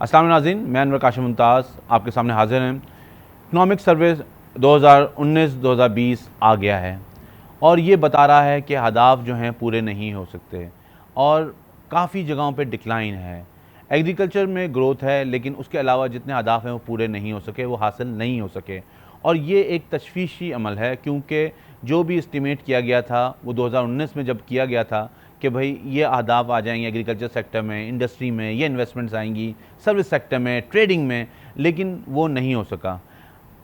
अस्सलाम वालेकुम नाज़रीन, मैं अनवर काशिम मुमताज़ आपके सामने हाजिर हैं। इकनॉमिक सर्वे 2019-2020 आ गया है और ये बता रहा है कि अहदाफ जो हैं पूरे नहीं हो सकते और काफ़ी जगहों पे डिक्लाइन है। एग्रीकल्चर में ग्रोथ है लेकिन उसके अलावा जितने अहदाफ हैं वो पूरे नहीं हो सके, वो हासिल नहीं हो सके और ये एक तशवीशी अमल है क्योंकि जो भी एस्टिमेट किया गया था वो 2019 में जब किया गया था कि भाई ये अहदाफ आ जाएंगे एग्रीकल्चर सेक्टर में, इंडस्ट्री में, ये इन्वेस्टमेंट्स आएंगी, सर्विस सेक्टर में, ट्रेडिंग में, लेकिन वो नहीं हो सका।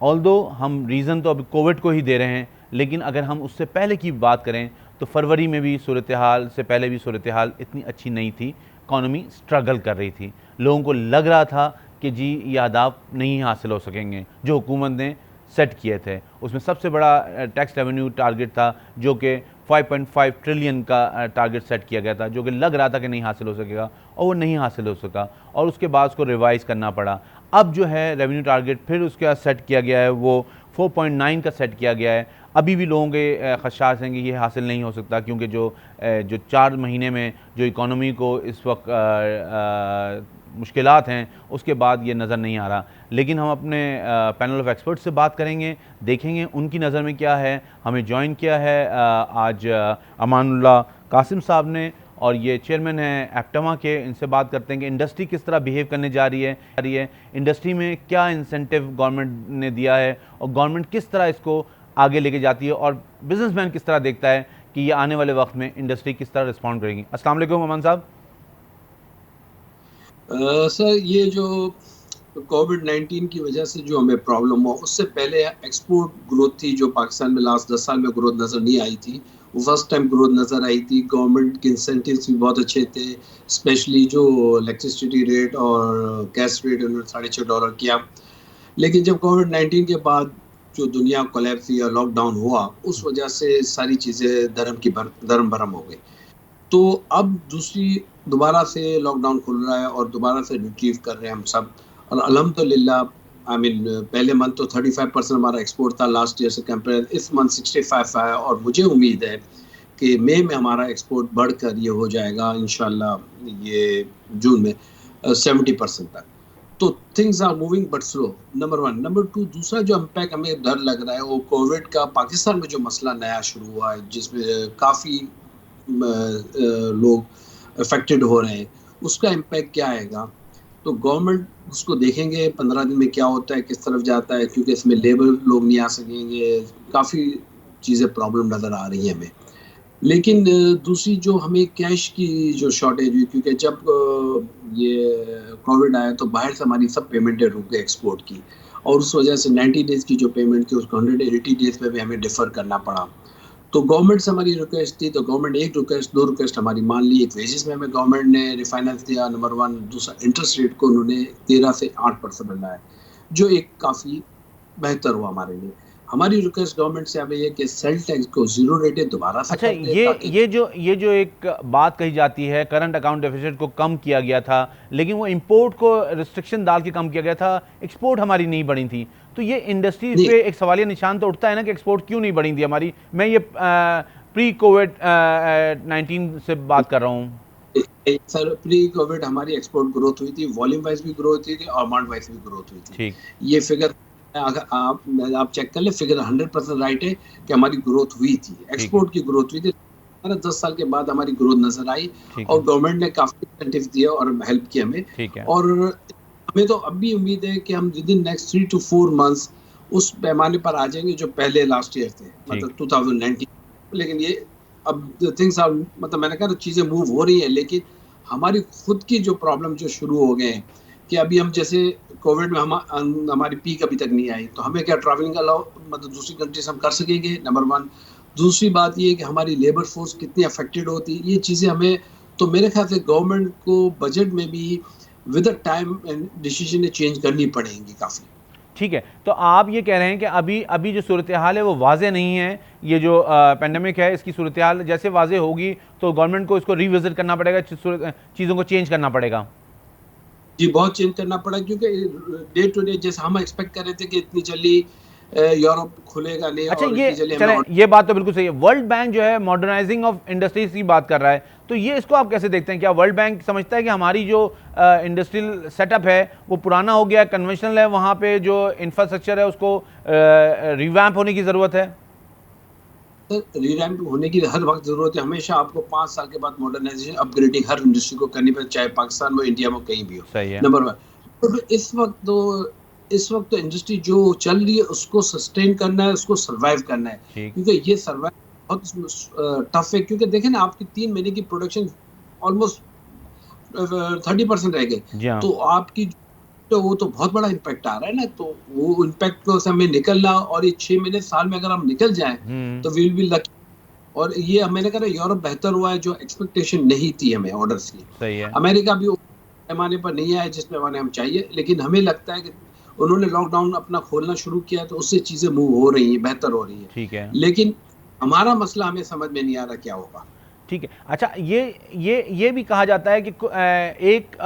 ऑल्दो हम रीज़न तो अभी कोविड को ही दे रहे हैं, लेकिन अगर हम उससे पहले की बात करें तो फरवरी में भी सूरत हाल से पहले भी सूरत हाल इतनी अच्छी नहीं थी। इकॉनमी स्ट्रगल कर रही थी, लोगों को लग रहा था कि जी ये अहदाफ नहीं हासिल हो सकेंगे जो हुकूमत ने सेट किए थे। उसमें सबसे बड़ा टैक्स रेवेन्यू टारगेट था जो कि 5.5 ट्रिलियन का टारगेट सेट किया गया था, जो कि लग रहा था कि नहीं हासिल हो सकेगा और वो नहीं हासिल हो सका और उसके बाद उसको रिवाइज़ करना पड़ा। अब जो है रेवेन्यू टारगेट फिर उसके बाद सेट किया गया है, वो 4.9 का सेट किया गया है। अभी भी लोगों के खदशात हैं कि ये हासिल नहीं हो सकता क्योंकि जो 4 महीने में जो इकॉनमी को इस वक्त मुश्किलात हैं उसके बाद ये नज़र नहीं आ रहा। लेकिन हम अपने पैनल ऑफ एक्सपर्ट से बात करेंगे, देखेंगे उनकी नज़र में क्या है। हमें ज्वाइन किया है आज अमानुल्लाह कासिम साहब ने और ये चेयरमैन हैं एप्टमा के। इनसे बात करते हैं कि इंडस्ट्री किस तरह बिहेव करने जा रही है, इंडस्ट्री में क्या इंसेंटिव गवर्नमेंट ने दिया है और गवर्नमेंट किस तरह इसको आगे लेके जाती है और बिजनेसमैन किस तरह देखता है कि ये आने वाले वक्त में इंडस्ट्री किस तरह रिस्पॉन्ड करेगी। अस्सलाम वालेकुम अमान साहब। सर, ये जो कोविड-19 की वजह से जो हमें प्रॉब्लम हुआ, उससे पहले एक्सपोर्ट ग्रोथ थी जो पाकिस्तान में लास्ट 10 साल में ग्रोथ नज़र नहीं आई थी। वो फर्स्ट टाइम ग्रोथ नज़र आई थी। गवर्नमेंट के इंसेंटिव्स भी बहुत अच्छे थे, स्पेशली जो इलेक्ट्रिसिटी रेट और गैस रेट उन्होंने $6.5 किया। लेकिन जब कोविड-19 के बाद जो दुनिया कोलैप्स या लॉकडाउन हुआ, उस वजह से सारी चीज़ें दरम बरम हो गई। तो अब दोबारा से लॉकडाउन खुल रहा है और दोबारा से रिट्रीव कर रहे हैं हम सब और अल्हम्दुलिल्लाह पहले मंथ तो 35% हमारा एक्सपोर्ट था लास्ट ईयर से कंपेयर, इस मंथ 65 है और मुझे उम्मीद है कि मई में हमारा एक्सपोर्ट बढ़कर ये हो जाएगा इंशाल्लाह ये जून में 70% तक। तो things are moving but slow, number 1। Number 2, दूसरा जो इम्पैक्ट हमें डर लग रहा है वो कोविड का पाकिस्तान में जो मसला नया शुरू हुआ है जिसमें काफ़ी लोग अफेक्टेड हो रहे हैं, उसका इम्पैक्ट क्या आएगा। तो गवर्नमेंट उसको देखेंगे 15 दिन में क्या होता है, किस तरफ जाता है, क्योंकि इसमें लेबर लोग नहीं आ सकेंगे, काफ़ी चीज़ें प्रॉब्लम नज़र आ रही हैं हमें। लेकिन दूसरी जो हमें कैश की जो शॉर्टेज हुई, क्योंकि जब ये कोविड आया तो बाहर से हमारी सब पेमेंटें रुक गई एक्सपोर्ट की और उस वजह से 90 डेज़ की जो पेमेंट थी उसको 180 डेज़ पे भी हमें डिफ़र करना पड़ा। तो गवर्नमेंट से हमारी रिक्वेस्ट थी, तो गवर्नमेंट एक रिक्वेस्ट, 2 रिक्वेस्ट हमारी मान ली। एक वेजेस में हमें गवर्नमेंट ने रिफाइनेंस दिया, नंबर 1। दूसरा इंटरेस्ट रेट को उन्होंने 13 से 8% बढ़ाया, जो एक काफ़ी बेहतर हुआ हमारे लिए। हमारी रिक्वेस्ट गवर्नमेंट से अब ये कि सेल टैक्स को 0 रेटेड दोबारा से अच्छा, कर दे। ये जो एक बात कही जाती है करंट अकाउंट डेफिसिट को कम किया गया था, लेकिन वो इंपोर्ट को रिस्ट्रिक्शन डाल के कम किया गया था, एक्सपोर्ट हमारी नहीं बढ़ी थी। तो ये इंडस्ट्री पे एक सवालिया निशान तो उठता है ना कि एक्सपोर्ट क्यों नहीं बढ़ी थी हमारी। मैं ये प्री कोविड 19 से बात कर रहा हूँ। सर, प्री कोविड हमारी एक्सपोर्ट ग्रोथ हुई थी, वॉल्यूम वाइज भी ग्रोथ हुई थी और अमाउंट वाइज भी ग्रोथ हुई थी। ये फिगर अगर आप चेक कर ले, फिगर 100% राइट है कि हमारी ग्रोथ हुई थी, एक्सपोर्ट की ग्रोथ हुई थी। 10 साल के बाद हमारी ग्रोथ नजर आई और गवर्नमेंट ने काफी इंसेंटिव दिया और हेल्प की हमें। और हमें तो अब भी उम्मीद है कि हम with in next 3 to 4 months उस पैमाने पर आ जाएंगे जो पहले लास्ट ईयर थे, मतलब 2019। लेकिन ये अब थिंग्स आर, मतलब मैंने कहा चीजें मूव हो रही है, लेकिन हमारी खुद की जो प्रॉब्लम जो शुरू हो गए हैं कि अभी हम जैसे कोविड में हमारी पीक अभी तक नहीं आई, तो हमें क्या ट्रैवलिंग अलाउ, मतलब दूसरी कंट्रीज हम कर सकेंगे, नंबर 1। दूसरी बात ये कि हमारी लेबर फोर्स कितनी अफेक्टेड होती है, ये चीज़ें हमें, तो मेरे ख्याल से गवर्नमेंट को बजट में भी with the time decision change करनी पड़ेंगी काफ़ी। ठीक है, तो आप ये कह रहे हैं कि अभी जो सूरत हाल है वो वाजे नहीं है। ये जो पेंडेमिक है इसकी सूरत हाल जैसे वाजे होगी तो गवर्नमेंट को इसको रिविजिट करना पड़ेगा, चीज़ों को चेंज करना पड़ेगा। जी, बहुत चेंज करना पड़ा, क्योंकि डे टू डे जैसे हम एक्सपेक्ट कर रहे थे कि इतनी जल्दी यूरोप खुलेगा नहीं। अच्छा, ये बात तो बिल्कुल सही है। वर्ल्ड बैंक जो है मॉडर्नाइजिंग ऑफ इंडस्ट्रीज की बात कर रहा है, तो ये इसको आप कैसे देखते हैं? क्या वर्ल्ड बैंक समझता है कि हमारी जो इंडस्ट्रियल सेटअप है वो पुराना हो गया, कन्वेंशनल है, वहाँ पे जो इंफ्रास्ट्रक्चर है उसको रिवैम्प होने की ज़रूरत है? सर रिवैम्प होने की हर वक्त जरूरत है। हमेशा आपको 5 साल के बाद मॉडर्नाइजेशन अपग्रेडिंग हर इंडस्ट्री को करनी पड़े, चाहे पाकिस्तान में, इंडिया में, कहीं भी हो। सही है। Number one. तो इस वक्त तो इंडस्ट्री जो चल रही है उसको सस्टेन करना है, उसको सर्वाइव करना है, ठीक। क्योंकि ये सर्वाइव बहुत टफ है। क्योंकि देखें ना, आपकी 3 महीने की प्रोडक्शन ऑलमोस्ट 30% रह गए, जी हाँ। तो आपकी तो वो तो बहुत बड़ा इम्पैक्ट आ रहा है ना। तो वो इम्पैक्ट को हमें निकलना, और ये 6 महीने साल में अगर हम निकल जाएं तो विल बी लकी। और ये मैंने कहा यूरोप बेहतर हुआ है, जो एक्सपेक्टेशन नहीं थी हमें ऑर्डर्स की। सही है। अमेरिका भी पैमाने पर नहीं आया जिस पैमाने हम चाहिए, लेकिन हमें लगता है कि उन्होंने लॉकडाउन अपना खोलना शुरू किया तो उससे चीजें मूव हो रही हैं, बेहतर हो रही है। ठीक है। लेकिन हमारा मसला हमें समझ में नहीं आ रहा क्या होगा। ठीक है। अच्छा, ये भी कहा जाता है कि एक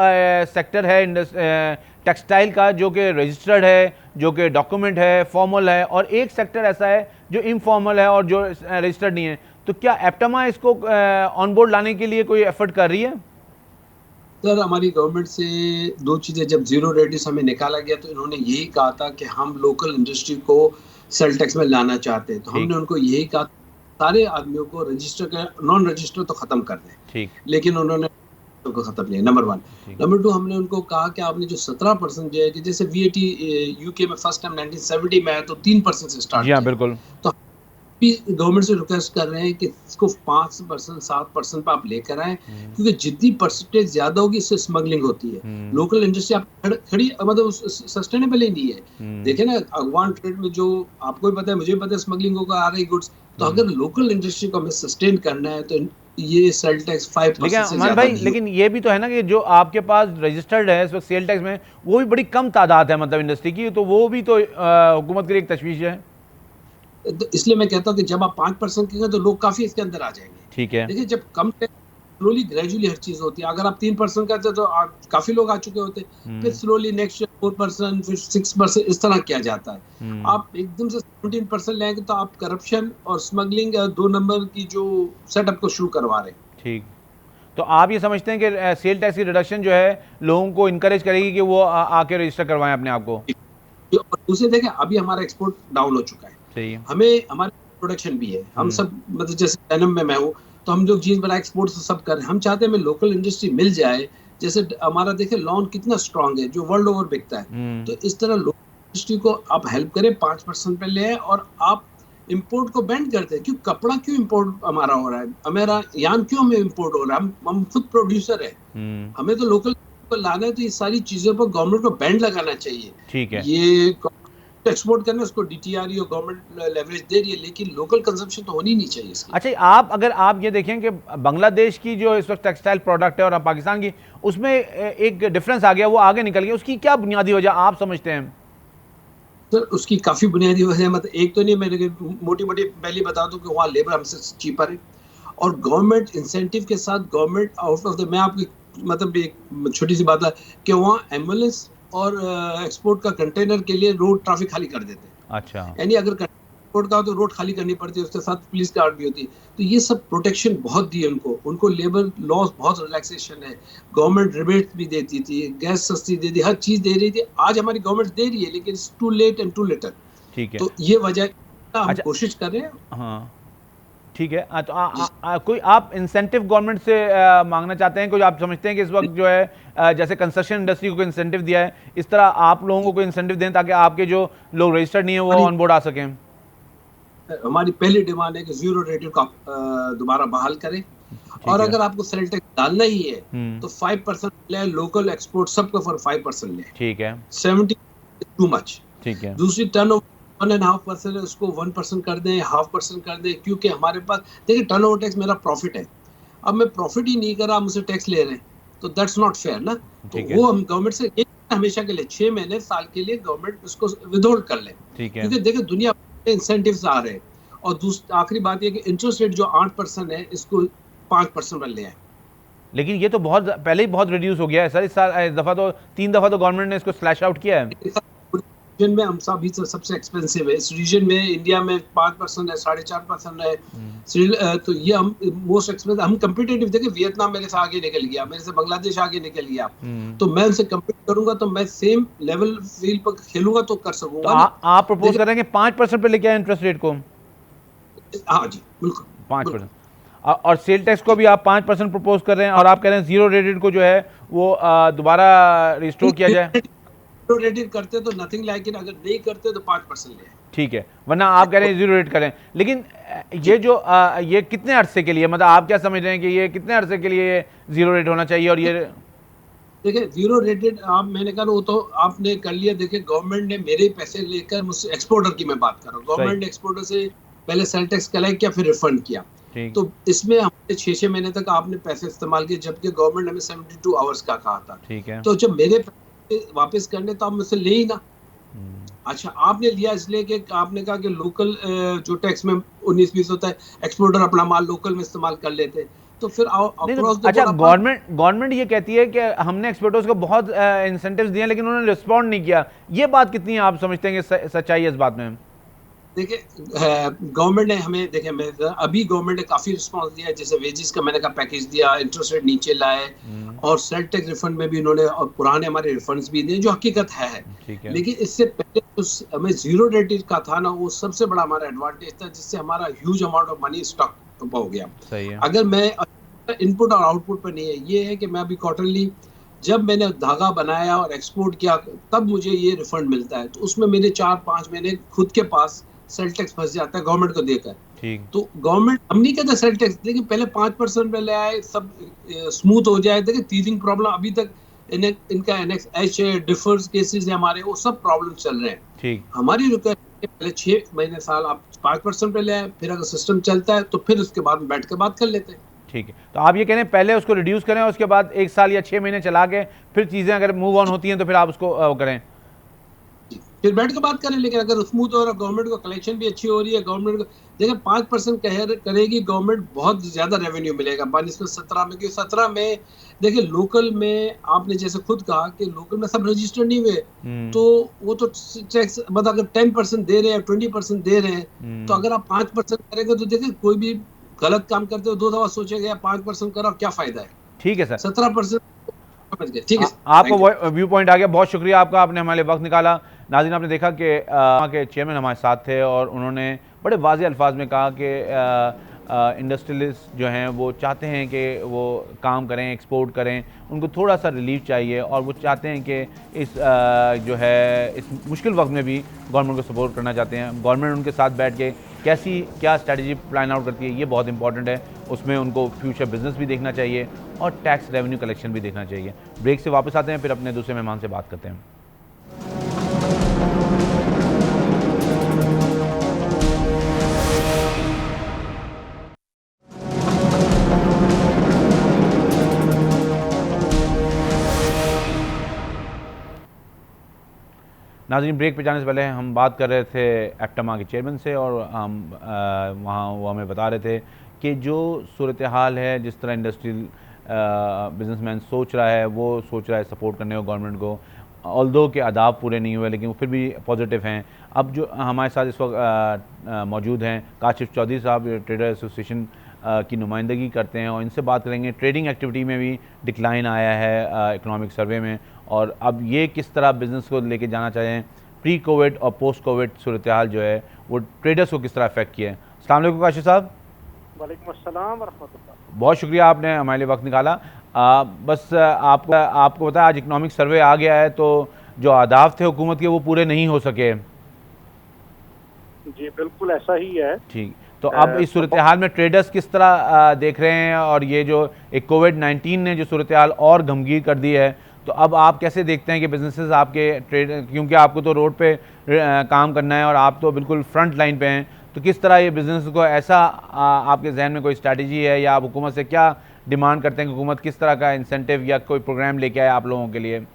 सेक्टर है टेक्सटाइल का जो कि रजिस्टर्ड है, जो कि डॉक्यूमेंट है, फॉर्मल है, और एक सेक्टर ऐसा है जो इनफॉर्मल है और जो रजिस्टर्ड नहीं है। तो क्या एप्टमा इसको ऑन बोर्ड लाने के लिए कोई एफर्ट कर रही है? सर हमारी गवर्नमेंट से 2 चीजें, जब जीरो रेटिस हमें निकाला गया तो इन्होंने यही कहा था कि हम लोकल इंडस्ट्री को सेल टैक्स में लाना चाहते हैं। तो हमने उनको यही कहा सारे आदमियों को रजिस्टर कर, नॉन रजिस्टर तो खत्म कर दें। ठीक। लेकिन उन्होंने को खत्म नहीं। Number one. नंबर टू, हमने उनको कहा कि आपने जो 17% जो है कि जैसे वीएटी यूके में फर्स्ट टाइम 1970 में आया तो 3% से स्टार्ट किया। बिल्कुल। तो भी गवर्नमेंट से रिक्वेस्ट कर रहे हैं कि इसको 5% 7% पर आप लेकर आए, क्योंकि जितनी परसेंटेज ज्यादा होगी इससे स्मगलिंग होती है। लोकल इंडस्ट्री आप खड़ी मतलब सस्टेनेबल ही नहीं है। देखे ना अफगान ट्रेड में जो आपको भी पता है, मुझे भी पता है, स्मगलिंग होकर आ रही गुड्स। तो अगर लोकल इंडस्ट्री को हमें सस्टेन करना है तो ये सेल टैक्स 5% से ज्यादा नहीं। लेकिन ये भी तो है ना कि जो आपके पास रजिस्टर्ड है इस वक्त सेल टैक्स में, वो भी बड़ी कम तादाद है मतलब इंडस्ट्री की, तो वो भी तो हुकूमत के लिए एक तशवीश है। तो इसलिए मैं कहता हूँ कि जब आप 5% करेंगे तो लोग काफी इसके अंदर आ जाएंगे। ठीक है। देखिए, जब कम स्लोली ग्रेजुअली हर चीज होती है। अगर आप 3% करते तो काफी लोग आ चुके होते, फिर स्लोली नेक्स्ट 4%, फिर 6%, इस तरह किया जाता है। आप एकदम से 17% लेंगे तो आप करप्शन और स्मगलिंग 2 नंबर की जो सेटअप को शुरू करवा रहे हैं। ठीक। तो आप ये समझते हैं कि सेल टैक्स की रिडक्शन जो है लोगों को इनकरेज करेगी कि वो आके रजिस्टर करवाएं अपने आप को? और दूसरे देखें, अभी हमारा एक्सपोर्ट डाउन हो चुका है। सही है। हमें हमारी प्रोडक्शन भी है, हम सब मतलब जैसे डेनिम में मैं हूँ तो हम लोग जीन्स बना एक्सपोर्ट से सब कर रहे हैं। हम चाहते हैं हमें लोकल इंडस्ट्री मिल जाए। जैसे हमारा देखे लॉन कितना स्ट्रांग है जो वर्ल्ड ओवर बिकता है। तो इस तरह लोकल इंडस्ट्री को आप हेल्प करें, 5% पे ले आए, और आप इंपोर्ट को बैंड करते हैं। क्यों कपड़ा क्यों इंपोर्ट हमारा हो रहा है, हमारा यान क्यों हमें इंपोर्ट हो रहा है? हम खुद प्रोड्यूसर है, हमें तो लोकल लाना है। तो ये सारी चीजों पर गवर्नमेंट को बैंड लगाना चाहिए। ठीक है। ये एक्सपोर्ट करना, उसको डीटीआरई और गवर्नमेंट लेवरेज दे रही है, लेकिन लोकल कंजम्पशन तो होनी नहीं चाहिए इसकी। अच्छा, अगर आप ये देखें कि बांग्लादेश की जो इस वक्त टेक्सटाइल प्रोडक्ट है और पाकिस्तान की, उसमें एक डिफरेंस आ गया, वो आगे निकल गया, उसकी क्या बुनियादी वजह आप समझते हैं? सर उसकी काफी बुनियादी वजह, मतलब एक तो नहीं, मैंने मोटी मोटी पहले बता दूं कि वहाँ लेबर हमसे चीपर है, और गवर्नमेंट इंसेंटिव के साथ गवर्नमेंट आउट ऑफ द, मैं आपकी मतलब एक छोटी सी बात है कि वहाँ एम्बुलेंस और एक्सपोर्ट का कंटेनर के लिए रोड ट्रैफिक खाली कर देते हैं। अच्छा। यानी अगर एक्सपोर्ट का हो तो रोड खाली करनी पड़ती है, उसके साथ पुलिस गार्ड भी होती है। तो ये सब प्रोटेक्शन बहुत दी है उनको लेबर लॉस बहुत रिलैक्सेशन है। गवर्नमेंट रिबेट भी देती थी, गैस सस्ती दे दी, हर चीज दे रही थी। आज हमारी गवर्नमेंट दे रही है, लेकिन it's too late and too later. ठीक है। तो ये वजह हम कोशिश कर रहे हैं। हाँ ठीक है। तो कोई आप इंसेंटिव गवर्नमेंट से मांगना चाहते हैं? कोई आप समझते हैं कि इस वक्त जो है जैसे कंस्ट्रक्शन इंडस्ट्री को इंसेंटिव दिया है, इस तरह आप लोगों को कोई इंसेंटिव दें ताकि आपके जो लोग रजिस्टर्ड नहीं है वो ऑन बोर्ड आ सकें? हमारी पहली डिमांड है कि जीरो रेटेड को दोबारा बहाल करें, और अगर आपको सेल टैक्स डालना ही है तो 5% ले, लोकल एक्सपोर्ट सबको फॉर 5% ले। ठीक है। 70 टू मच। ठीक है। दूसरी टर्नओवर 1.5% है, उसको 1% कर दें, 0.5% कर दें, क्योंकि हमारे पास देखिए टर्नओवर टैक्स मेरा प्रॉफिट है। अब मैं प्रॉफिट ही नहीं कर रहा, मुझे टैक्स ले रहे हैं, तो दैट्स नॉट फेयर ना। तो वो हम गवर्नमेंट से हमेशा के लिए 6 महीने साल के लिए गवर्नमेंट उसको विदहोल्ड कर ले, क्योंकि देखिए दुनिया में इंसेंटिव्स आ रहे हैं। और दूसरी आखिरी बात ये कि इंटरेस्ट रेट जो 8% है इसको 5% पर ले आए। लेकिन ये तो बहुत पहले ही बहुत रिड्यूस हो गया है सर। इस साल इस दफा तो 3 दफा तो गवर्नमेंट ने इसको स्लैश आउट किया है। रीजन में हम अभी तो सबसे एक्सपेंसिव है। इस रीजन में इंडिया में 5% है, 4.5% है। तो ये हम मोस्ट एक्सपेंसिव, हम कम्पिटेटिव। देखिए वियतनाम मेरे से आगे निकल गया, मेरे से बांग्लादेश आगे निकल गया, तो मैं उनसे कम्पीट करूंगा तो मैं सेम लेवल फील्ड पर खेलूंगा तो कर तो सकूंगा ना। आप प्रपोज देखिए, करेंगे 5% पे लेके आए इंटरेस्ट रेट को? हाँ जी, बिल्कुल पाँच बिल्कुल। परसेंट और सेल टैक्स को भी आप 5% प्रपोज कर रहे हैं, और आप कह रहे हैं जीरो रेटेड को जो है वो दोबारा रिस्टोर किया जाए। रेटेड करते तो नथिंग लाइक इट, अगर नहीं करते तो 5% ले। ठीक है, वरना आप कह रहे हैं जीरो रेट करें। लेकिन जी, ये जो ये कितने अरसे के लिए, मतलब आप क्या समझ रहे हैं कि ये कितने अरसे के लिए जीरो रेट होना चाहिए? और ये देखिए जीरो रेटेड आप, मैंने कहा वो तो आपने कर लिया। देखिए गवर्नमेंट ने मेरे ही पैसे लेकर मुझसे, एक्सपोर्टर की मैं बात कर रहा हूँ, सही। गवर्नमेंट ने एक्सपोर्टर से पहले सेल टैक्स कलेक्ट किया, फिर रिफंड किया। ठीक। तो इसमें हमने 6 महीने तक आपने पैसे इस्तेमाल किए, जबकि गवर्नमेंट ने हमें 72 आवर्स का कहा था। ठीक है। तो जब मेरे पैसे वापस करने तो आप मुझसे ले ही ना। हम्म। अच्छा, आपने लिया इसलिए कि आपने कहा कि लोकल जो टैक्स में 19-20 होता है, एक्सपोर्टर अपना माल लोकल में इस्तेमाल कर लेते हैं, तो फिर नहीं तो अक्रॉस द अच्छा, बोर्ड आप गवर्नमेंट ये कहती है कि हमने एक्सपर्टर्स को बहुत इंसेंटिव्स दिए लेकिन उन्होंने रिस्पॉन्ड नहीं किया। ये बात कितनी आप समझते हैं कि सच्चाई है इस बात में? देखिए गवर्नमेंट ने हमें, देखिए मैं अभी गवर्नमेंट ने काफी रिस्पांस दिया है। जैसे वेजेस का मैंने कहा पैकेज दिया, इंटरेस्ट रेट नीचे लाए, और सेल टैक्स रिफंड में भी इन्होंने, और पुराने हमारे रिफंड्स भी दिए जो हकीकत है। ठीक है। लेकिन इससे पहले हमें जीरो रेटेड का था ना, वो सबसे बड़ा हमारा एडवांटेज था, जिससे हमारा huge amount of money stock हो गया। सही है। अगर मैं इनपुट और आउटपुट पर नहीं है, ये है कि मैं अभी क्वार्टरली जब मैंने धागा बनाया और एक्सपोर्ट किया तब मुझे ये रिफंड मिलता है, तो उसमें मेरे 4-5 महीने खुद के पास सेल टैक्स फंस जाता है गवर्नमेंट को देकर। ठीक। तो गवर्नमेंट, हम नहीं कहते सेल टैक्स, देखिए पहले 5% पे ले आए, सब स्मूथ हो जाए। देखिए टीजिंग प्रॉब्लम अभी तक इनका एनएक्स एच डिफर्स केसेस है हमारे, वो सब प्रॉब्लम चल रहे हैं। ठीक। हमारी रिक्वेस्ट है पहले 6 महीने साल आप 5% पे ले आए, फिर अगर सिस्टम चलता है तो फिर उसके बाद बैठ के बात कर लेते हैं। ठीक है, तो आप ये कह रहे हैं पहले उसको रिड्यूस करें और उसके बाद 1 साल या 6 महीने चला के फिर चीज़ें अगर मूव ऑन होती हैं तो फिर आप उसको वो करें। फिर बैठ के बात करें। लेकिन अगर स्मूथ हो रहा, गवर्नमेंट को कलेक्शन भी अच्छी हो रही है, गवर्नमेंट को देखिए 5% करेगी गवर्नमेंट, बहुत ज्यादा रेवेन्यू मिलेगा। इसमें 17 में, क्योंकि 17 में देखिए लोकल में आपने जैसे खुद कहा कि लोकल में सब रजिस्टर्ड नहीं हुए, तो वो तो टैक्स, मतलब अगर 10% दे रहे हैं, 20% दे रहे हैं, तो अगर आप 5% करेंगे तो देखिए कोई भी गलत काम करते हो 2 दफा सोचेगा, 5% करो क्या फायदा है। ठीक है सर। 17%। ठीक है, आपको थैंक यू। व्यू पॉइंट आ गया, बहुत शुक्रिया आपका, आपने हमारे लिए वक्त निकाला। नाज़रीन, आपने देखा कि के चेयरमैन हमारे साथ थे और उन्होंने बड़े वाज़ेह अल्फाज में कहा कि इंडस्ट्रियलिस्ट जो हैं वो चाहते हैं कि वो काम करें, एक्सपोर्ट करें, उनको थोड़ा सा रिलीफ चाहिए, और वो चाहते हैं कि इस जो है इस मुश्किल वक्त में भी गवर्नमेंट को सपोर्ट करना चाहते हैं। गवर्नमेंट उनके साथ बैठ के कैसी क्या स्ट्रैटेजी प्लान आउट करती है, ये बहुत इंपॉर्टेंट है। उसमें उनको फ्यूचर बिजनेस भी देखना चाहिए और टैक्स रेवेन्यू कलेक्शन भी देखना चाहिए। ब्रेक से वापस आते हैं, फिर अपने दूसरे मेहमान से बात करते हैं। नाज़रीन, ब्रेक पे जाने से पहले हम बात कर रहे थे एप्टमा के चेयरमैन से, और हम वहाँ वो हमें बता रहे थे कि जो सूरत हाल है, जिस तरह इंडस्ट्रियल बिजनेसमैन सोच रहा है, वो सोच रहा है सपोर्ट करने को गवर्नमेंट को, ऑल्दो के आदाब पूरे नहीं हुए लेकिन वो फिर भी पॉजिटिव हैं। अब जो हमारे साथ इस वक्त मौजूद हैं काशिफ चौधरी साहब, ट्रेडर एसोसिएशन की नुमाइंदगी करते हैं, और इनसे बात करेंगे ट्रेडिंग एक्टिविटी में भी डिक्लाइन आया है इकोनॉमिक सर्वे में, और अब ये किस तरह बिज़नेस को लेके जाना चाहें। प्री कोविड और पोस्ट कोविड सूरत हाल जो है वो ट्रेडर्स को किस तरह अफेक्ट किया है। अस्सलाम वालेकुम काशिफ साहब। वालेकुम अस्सलाम व रहमतुल्लाह। बहुत शुक्रिया, आपने हमारे लिए वक्त निकाला। बस आपको पता है आज इकोनॉमिक सर्वे आ गया है, तो जो आदाब थे हुकूमत के वो पूरे नहीं हो सके। जी बिल्कुल ऐसा ही है। ठीक, तो अब इस सूरत हाल में ट्रेडर्स किस तरह देख रहे हैं, और ये जो एक कोविड-19 ने जो सूरत हाल और गमगीन कर दी है, तो अब आप कैसे देखते हैं कि बिजनेसेस आपके ट्रेड, क्योंकि आपको तो रोड पे काम करना है और आप तो बिल्कुल फ्रंट लाइन पे हैं, तो किस तरह ये बिजनेस को ऐसा आपके जहन में कोई स्ट्रैटेजी है, या आप हुकूमत से क्या डिमांड करते हैं कि हुकूमत किस तरह का इंसेंटिव या कोई प्रोग्राम लेके आए आप लोगों के लिए?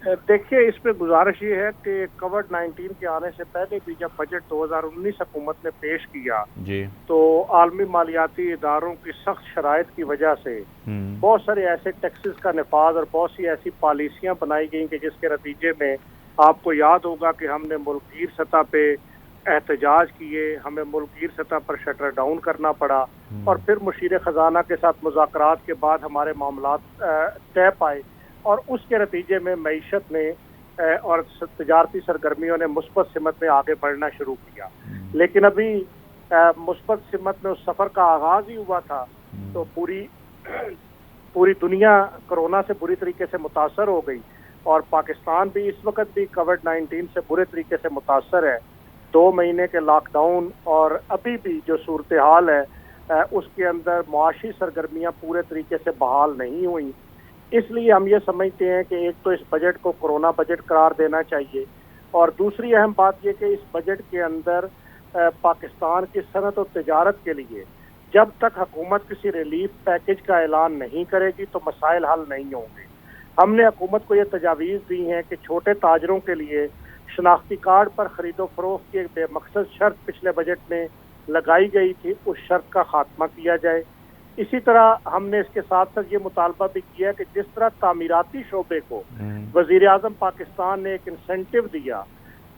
देखिए, इस पे गुजारिश ये है कि कोविड-19 के आने से पहले भी जब बजट 2019 हुकूमत ने पेश किया जी, तो आलमी मालियाती इदारों की सख्त शराइत की वजह से बहुत सारे ऐसे टैक्सेस का नफाज और बहुत सी ऐसी पॉलिसियां बनाई गई कि जिसके नतीजे में आपको याद होगा कि हमने मुल्कगीर सतह पे एहतजाज किए, हमें मुल्कगीर सतह पर शटर डाउन करना पड़ा और फिर मुशीर ख़जाना के साथ मुज़ाकरात के बाद हमारे मामलात तय पाए और उसके नतीजे में मईशत ने और तजारती सरगर्मियों ने मुस्बत सिमत में आगे बढ़ना शुरू किया। लेकिन अभी मुस्बत सिमत में उस सफ़र का आगाज़ ही हुआ था तो पूरी दुनिया कोरोना से बुरी तरीके से मुतासर हो गई और पाकिस्तान भी इस वक्त भी कोविड-19 से बुरे तरीके से मुतासर है। 2 महीने के लॉकडाउन और अभी भी जो सूरत हाल है उसके अंदर मुआशी सरगर्मियाँ पूरे तरीके से बहाल नहीं हुई। इसलिए हम ये समझते हैं कि एक तो इस बजट को कोरोना बजट करार देना चाहिए और दूसरी अहम बात यह कि इस बजट के अंदर पाकिस्तान की सनत और तजारत के लिए जब तक हुकूमत किसी रिलीफ पैकेज का ऐलान नहीं करेगी तो मसाइल हल नहीं होंगे। हमने हुकूमत को ये तजावीज़ दी हैं कि छोटे ताजरों के लिए शनाख्ती कार्ड पर खरीदो फरोख्त की एक बेमकसद शर्त पिछले बजट में लगाई गई थी, उस शर्त का खात्मा किया जाए। इसी तरह हमने इसके साथ साथ ये मुतालबा भी किया कि जिस तरह तामीराती शोबे को वज़ीर आज़म पाकिस्तान ने एक इंसेंटिव दिया,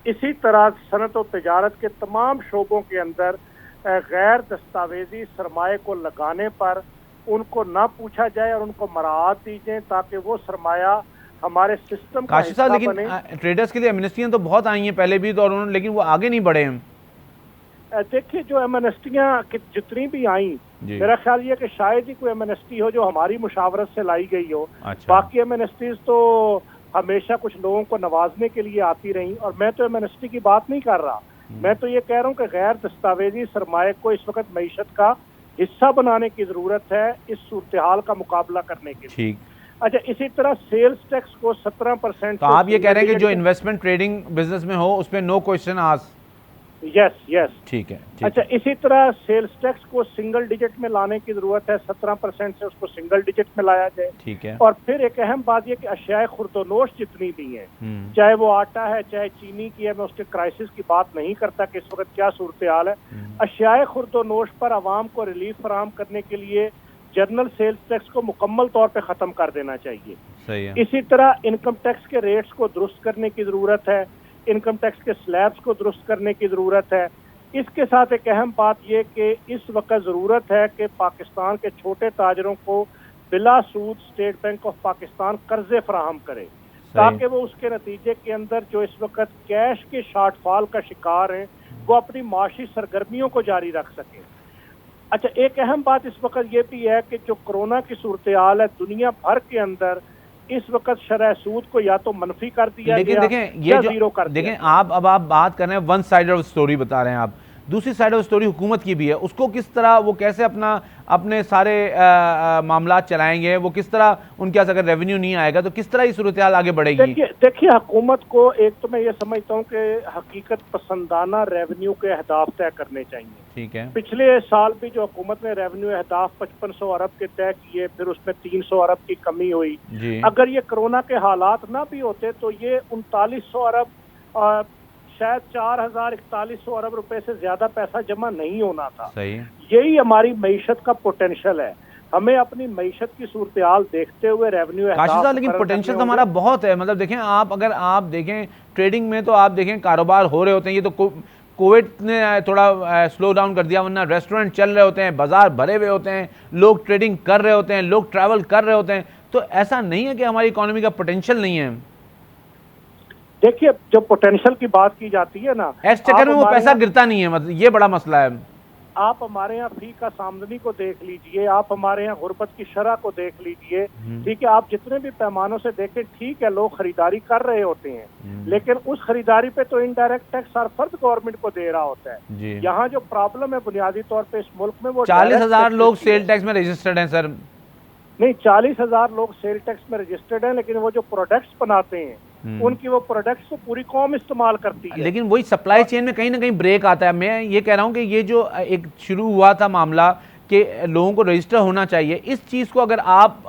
इसी तरह सनत और तजारत के तमाम शोबों के अंदर गैर दस्तावेजी सरमाए को लगाने पर उनको ना पूछा जाए और उनको मराहत दी जाए ताकि वो सरमाया हमारे सिस्टम का हिस्सा बने। लेकिन ट्रेडर्स के लिए एमनेस्टियां तो बहुत आई हैं पहले भी तो, और उन्होंने लेकिन वो आगे नहीं बढ़े हैं। देखिए जो एमनेस्टियाँ जितनी भी आई मेरा ख्याल ये कि शायद ही कोई एमनेस्टी हो जो हमारी मुशावरत से लाई गई हो। अच्छा। बाकी एमनेस्टीज तो हमेशा कुछ लोगों को नवाजने के लिए आती रही और मैं तो एमनेस्टी की बात नहीं कर रहा, मैं तो ये कह रहा हूँ कि गैर दस्तावेजी सरमाए को इस वक्त मईशत का हिस्सा बनाने की जरूरत है इस सूरत हाल का मुकाबला करने के लिए। ठीक। अच्छा, इसी तरह सेल्स टैक्स को 17%। तो आप ये कह रहे हैं कि जो इन्वेस्टमेंट ट्रेडिंग बिजनेस में हो उसमें नो क्वेश्चन आस्क। यस ठीक है। अच्छा, इसी तरह सेल्स टैक्स को सिंगल डिजिट में लाने की जरूरत है, 17% से उसको सिंगल डिजिट में लाया जाए। ठीक है। और फिर एक अहम बात यह कि अशियाए खुर्दोनोश जितनी भी हैं, चाहे वो आटा है चाहे चीनी की है, मैं उसके क्राइसिस की बात नहीं करता कि इस वक्त क्या सूरत हाल है। अशियाए खुर्दोनोश पर आवाम को रिलीफ फराहम करने के लिए जनरल सेल्स टैक्स को मुकम्मल तौर पर खत्म कर देना चाहिए। सही है। इसी तरह इनकम टैक्स के रेट्स को दुरुस्त करने की जरूरत है, इनकम टैक्स के स्लैब्स को दुरुस्त करने की ज़रूरत है। इसके साथ एक अहम बात यह कि इस वक्त ज़रूरत है कि पाकिस्तान के छोटे ताजरों को बिला सूद स्टेट बैंक ऑफ पाकिस्तान कर्जे फराहम करे ताकि वो उसके नतीजे के अंदर जो इस वक्त कैश के शॉर्टफॉल का शिकार हैं वो अपनी माशी सरगर्मियों को जारी रख सकें। अच्छा, एक अहम बात इस वक्त ये भी है कि जो कोरोना की सूरत हाल है दुनिया भर के अंदर इस वक्त शरह सूद को या तो मनफी कर दिया लेकिन गया देखें या जीरो कर दिया। देखें आप बात कर रहे हैं वन साइड ऑफ स्टोरी बता रहे हैं आप, दूसरी साइड ऑफ स्टोरी हुकूमत की भी है, उसको किस तरह वो कैसे अपने सारे मामला चलाएंगे, वो किस तरह उनके पास अगर रेवेन्यू नहीं आएगा तो किस तरह ये सूरत हाल आगे बढ़ेगी। देखिए हुकूमत को एक तो मैं ये समझता हूँ कि हकीकत पसंदाना रेवेन्यू के अहदाफ तय करने चाहिए। ठीक है। पिछले साल भी जो हुकूमत ने रेवेन्यू अहदाफ 5500 अरब के तय किए, फिर उसमें 300 अरब की कमी हुई। अगर ये कोरोना के हालात ना भी होते तो ये 3900 अरब शायद 4100 अरब रुपए से ज्यादा पैसा जमा नहीं होना था। सही। यही हमारी मईशत का पोटेंशियल है। हमें अपनी मईशत की सूरत हाल देखते हुए रेवेन्यू, लेकिन पोटेंशियल तो हमारा बहुत है। मतलब देखें अगर आप देखें ट्रेडिंग में तो आप देखें कारोबार हो रहे होते हैं, ये तो कोविड ने थोड़ा स्लो डाउन कर दिया, वरना रेस्टोरेंट चल रहे होते हैं, बाजार भरे हुए होते हैं, लोग ट्रेडिंग कर रहे होते हैं, लोग ट्रैवल कर रहे होते हैं। तो ऐसा नहीं है कि हमारी इकोनॉमी का पोटेंशियल नहीं है। देखिए जब पोटेंशियल की बात की जाती है ना, इस चक्कर में वो पैसा गिरता नहीं है, मतलब ये बड़ा मसला है। आप हमारे यहाँ फी का आमदनी को देख लीजिए, आप हमारे यहाँ गुर्बत की शरह को देख लीजिए, ठीक है, आप जितने भी पैमानों से देखें, ठीक है लोग खरीदारी कर रहे होते हैं लेकिन उस खरीदारी पे तो इनडायरेक्ट टैक्स हर फर्द गवर्नमेंट को दे रहा होता है। यहाँ जो प्रॉब्लम है बुनियादी तौर पे इस मुल्क में वो 40,000 लोग सेल टैक्स में रजिस्टर्ड हैं सर। नहीं, 40,000 लोग सेल टैक्स में रजिस्टर्ड हैं, लेकिन वो जो प्रोडक्ट्स बनाते हैं उनकी वो प्रोडक्ट्स तो पूरी कौम इस्तेमाल करती है। लेकिन वही सप्लाई चेन में कहीं ना कहीं ब्रेक आता है। मैं ये कह रहा हूँ कि ये जो एक शुरू हुआ था मामला कि लोगों को रजिस्टर होना चाहिए, इस चीज़ को अगर आप